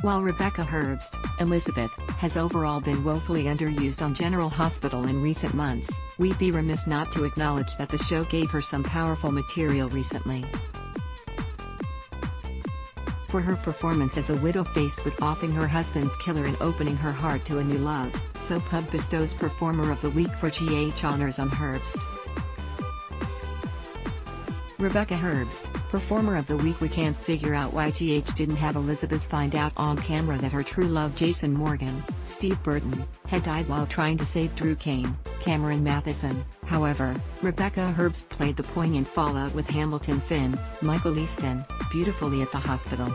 While Rebecca Herbst, Elizabeth, has overall been woefully underused on General Hospital in recent months, we'd be remiss not to acknowledge that the show gave her some powerful material recently. For her performance as a widow faced with offing her husband's killer and opening her heart to a new love, SoPub bestows Performer of the Week for GH honors on Herbst. Rebecca Herbst, Performer of the Week. We can't figure out why GH didn't have Elizabeth find out on camera that her true love Jason Morgan, Steve Burton, had died while trying to save Drew Kane, Cameron Matheson. However, Rebecca Herbst played the poignant fallout with Hamilton Finn, Michael Easton, beautifully at the hospital.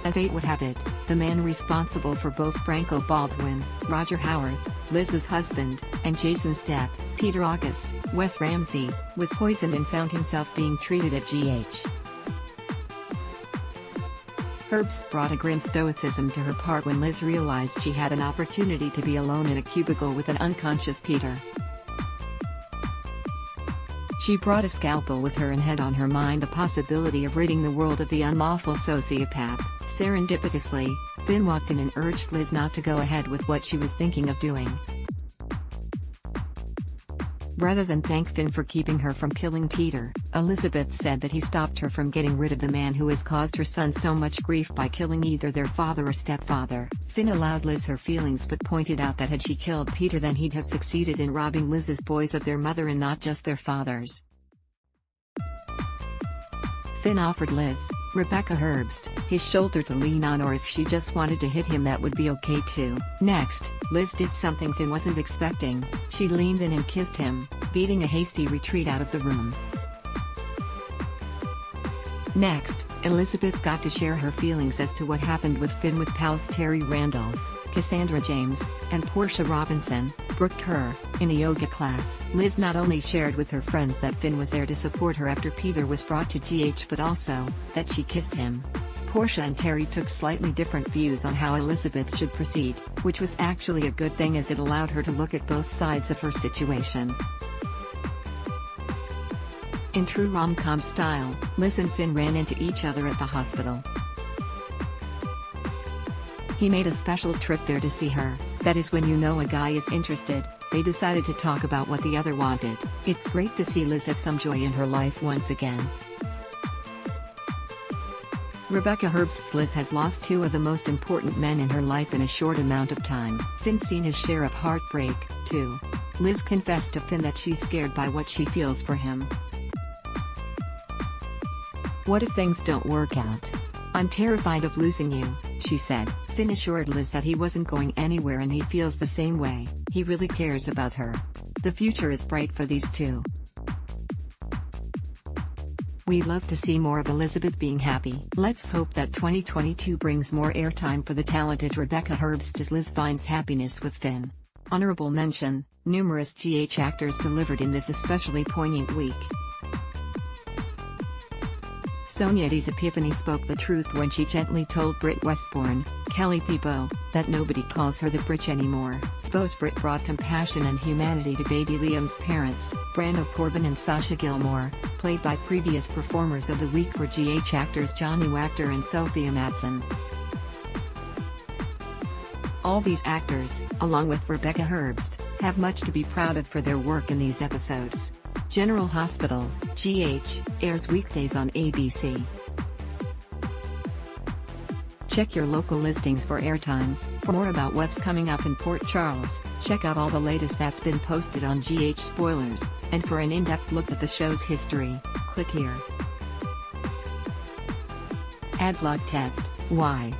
As fate would have it, the man responsible for both Franco Baldwin, Roger Howard, Liz's husband, and Jason's death, Peter August, Wes Ramsey, was poisoned and found himself being treated at GH. Herbst brought a grim stoicism to her part when Liz realized she had an opportunity to be alone in a cubicle with an unconscious Peter. She brought a scalpel with her and had on her mind the possibility of ridding the world of the unlawful sociopath. Serendipitously, Finn walked in and urged Liz not to go ahead with what she was thinking of doing. Rather than thank Finn for keeping her from killing Peter, Elizabeth said that he stopped her from getting rid of the man who has caused her son so much grief by killing either their father or stepfather. Finn allowed Liz her feelings but pointed out that had she killed Peter then he'd have succeeded in robbing Liz's boys of their mother and not just their fathers. Finn offered Liz, Rebecca Herbst, his shoulder to lean on, or if she just wanted to hit him that would be okay too. Next, Liz did something Finn wasn't expecting. She leaned in and kissed him, beating a hasty retreat out of the room. Next, Elizabeth got to share her feelings as to what happened with Finn with pals Terry Randolph, Cassandra James, and Portia Robinson, Brooke Kerr, in a yoga class. Liz not only shared with her friends that Finn was there to support her after Peter was brought to GH but also, that she kissed him. Portia and Terry took slightly different views on how Elizabeth should proceed, which was actually a good thing as it allowed her to look at both sides of her situation. In true rom-com style, Liz and Finn ran into each other at the hospital. He made a special trip there to see her. That is when you know a guy is interested. They decided to talk about what the other wanted. It's great to see Liz have some joy in her life once again. Rebecca Herbst's Liz has lost two of the most important men in her life in a short amount of time. Finn's seen his share of heartbreak, too. Liz confessed to Finn that she's scared by what she feels for him. "What if things don't work out? I'm terrified of losing you," she said. Finn assured Liz that he wasn't going anywhere and he feels the same way. He really cares about her. The future is bright for these two. We'd love to see more of Elizabeth being happy. Let's hope that 2022 brings more airtime for the talented Rebecca Herbst as Liz finds happiness with Finn. Honorable mention, numerous GH actors delivered in this especially poignant week. Sonia Eddy's epiphany spoke the truth when she gently told Britt Westbourne, Kelly P. Bow, that nobody calls her the Britch anymore. Bow's Britt brought compassion and humanity to baby Liam's parents, Brando Corbin and Sasha Gilmore, played by previous performers of the week for GH actors Johnny Wachter and Sophia Madsen. All these actors, along with Rebecca Herbst, have much to be proud of for their work in these episodes. General Hospital, GH, airs weekdays on ABC. Check your local listings for airtimes. For more about what's coming up in Port Charles, check out all the latest that's been posted on GH Spoilers, and for an in-depth look at the show's history, click here. Adblock test, why?